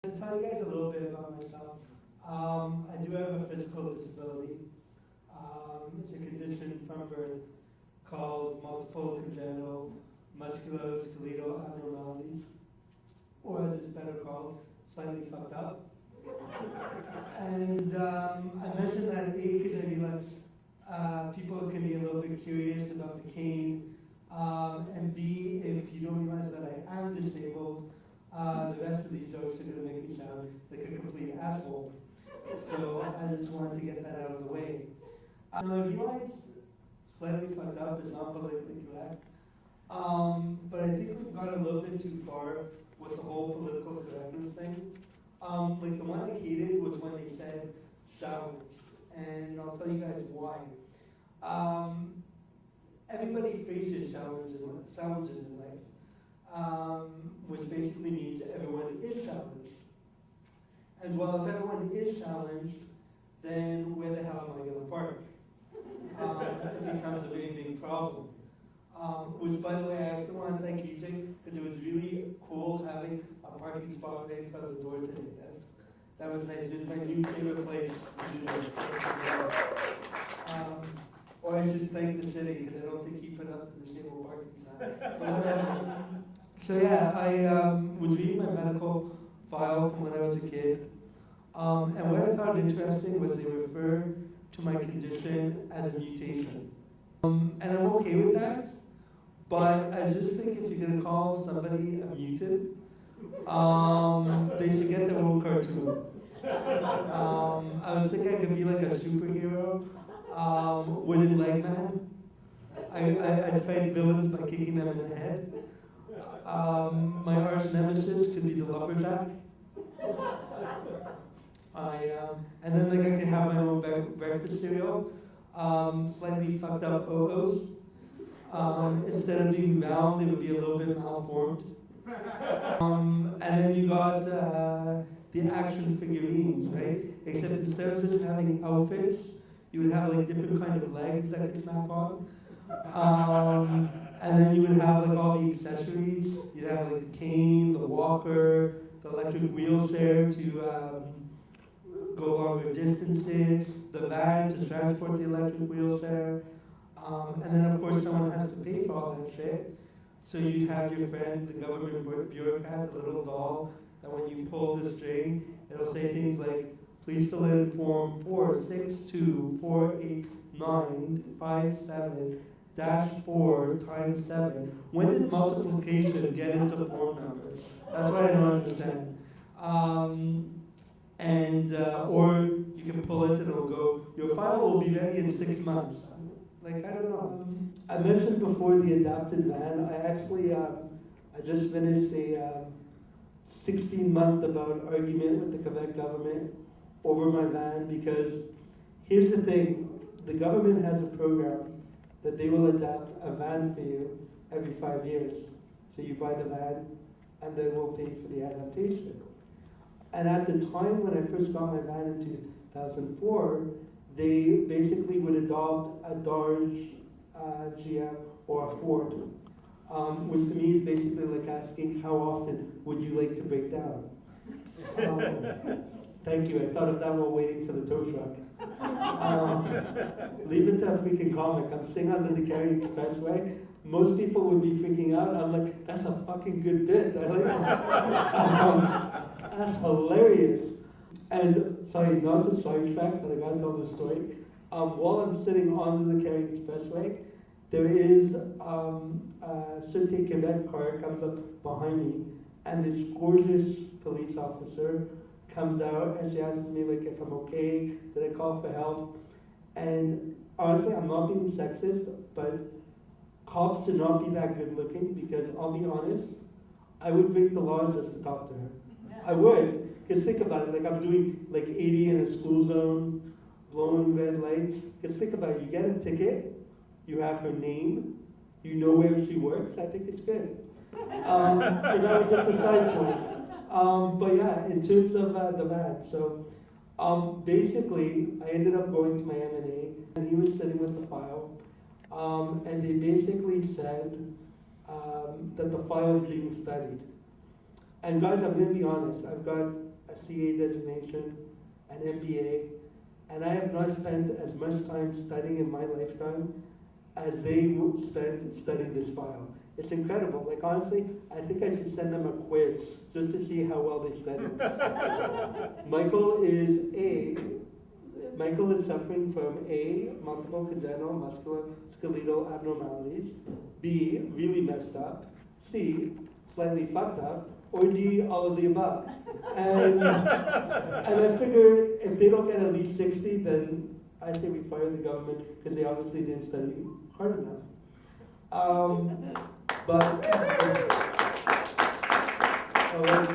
To tell you guys a little bit about myself, I do have a physical disability. It's a condition from birth called multiple congenital musculoskeletal abnormalities, or as it's better called, slightly fucked up. And I mentioned that A, because I realize people can be a little bit curious about the cane, and B, if you don't realize that I am disabled, the rest of these jokes are going to make me sound like a complete asshole. So I just wanted to get that out of the way. I realize slightly fucked up is not politically correct, but I think we've gone a little bit too far with the whole political correctness thing. Like the one I hated was when they said challenged, and I'll tell you guys why. Everybody faces challenges in life, which basically means everyone is challenged. And well, if everyone is challenged, then where the hell am I going to park? It becomes a very big problem. Which, by the way, I actually want to thank EJ because it was really cool having a parking spot right in front of the door today. That was nice. It's my new favorite place to do this. Or I should thank the city because I don't think he put up the disabled parking sign. But whatever. So yeah, I was reading my medical file from when I was a kid. And what I found interesting was they refer to my condition as a mutation. And I'm okay with that, but I just think if you're going to call somebody a mutant, they should get their own cartoon. I was thinking I could be like a superhero, wooden leg man. I'd fight villains by kicking them in the head. My arch nemesis could be the lumberjack. And then like I could have my own breakfast cereal, slightly fucked up O's. Instead of being round, it would be a little bit malformed. And then you got the action figurines, right? Except instead of just having outfits, you would have like different kind of legs that could snap on. And then you would have like all the accessories. You'd have like the cane, the walker, the electric wheelchair to go longer distances, the van to transport the electric wheelchair, and then of course someone has to pay for all that shit. So you have your friend, the government bureaucrat, the little doll, that when you pull the string, it'll say things like, please fill in form 462489557-4 times 7. When did multiplication get into form numbers? That's what I don't understand. Or you can pull it and it'll go, your file will be ready in 6 months. Like, I don't know. I mentioned before the adapted van. I actually, I just finished a 16-month about argument with the Quebec government over my van because here's the thing, the government has a program that they will adapt a van for you every 5 years. So you buy the van and then we'll pay for the adaptation. And at the time when I first got my van in 2004, they basically would adopt a Dodge GM or a Ford, which to me is basically like asking how often would you like to break down? Thank you, I thought of that while waiting for the tow truck. Leave it to a freaking comic. I'm sitting under the Cary Expressway. Most people would be freaking out. I'm like, that's a fucking good bit. I like that's hilarious. And sorry, not to sidetrack, but I gotta tell the story. While I'm sitting on the Cary Expressway, there is a Sûreté Québec car comes up behind me, and this gorgeous police officer comes out and she asks me like if I'm okay, did I call for help? And honestly, I'm not being sexist, but cops should not be that good looking because I'll be honest, I would break the law just to talk to her. I would, because think about it, like I'm doing like 80 in a school zone, blowing red lights. Because think about it, you get a ticket, you have her name, you know where she works, I think it's good. So that was just a side point. But yeah, in terms of the van, so basically I ended up going to my M&A and he was sitting with the file and they basically said that the file is being studied. And guys, I'm gonna be honest, I've got a CA designation, an MBA, and I have not spent as much time studying in my lifetime as they would spend studying this file. It's incredible. Like honestly, I think I should send them a quiz just to see how well they studied. Michael is suffering from A, multiple congenital musculoskeletal abnormalities, B, really messed up, C, slightly fucked up, or D, all of the above. And I figure if they don't get at least 60, then I say we fire the government because they obviously didn't study hard enough. But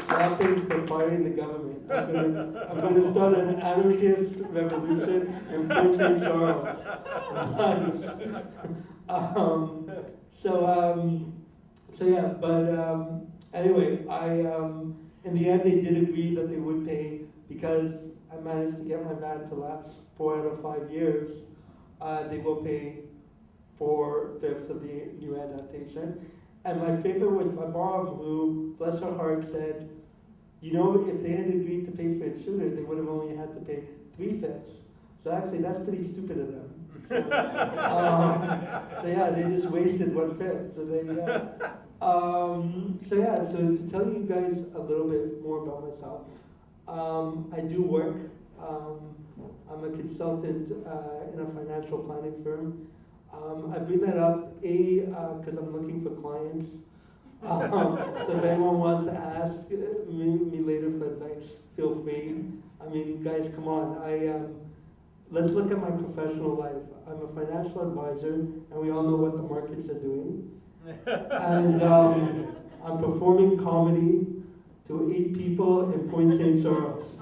stopping for firing the government. I'm gonna start an anarchist revolution in Port St. Charles. So yeah, but anyway, in the end they did agree that they would pay because I managed to get my van to last 4 out of 5 years. They will pay 4/5 of the new adaptation. And my favorite was my mom, who, bless her heart, said, you know, if they had agreed to pay for it sooner, they would have only had to pay 3/5. So actually, that's pretty stupid of them. So yeah, they just wasted 1/5. So they, so to tell you guys a little bit more about myself, I do work. I'm a consultant in a financial planning firm. I bring that up, because I'm looking for clients. So if anyone wants to ask me later for advice, feel free. I mean, guys, come on. Let's look at my professional life. I'm a financial advisor, and we all know what the markets are doing. And I'm performing comedy to 8 people in Point St. Charles.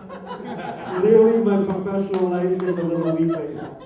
Clearly, my professional life is a little weak right now.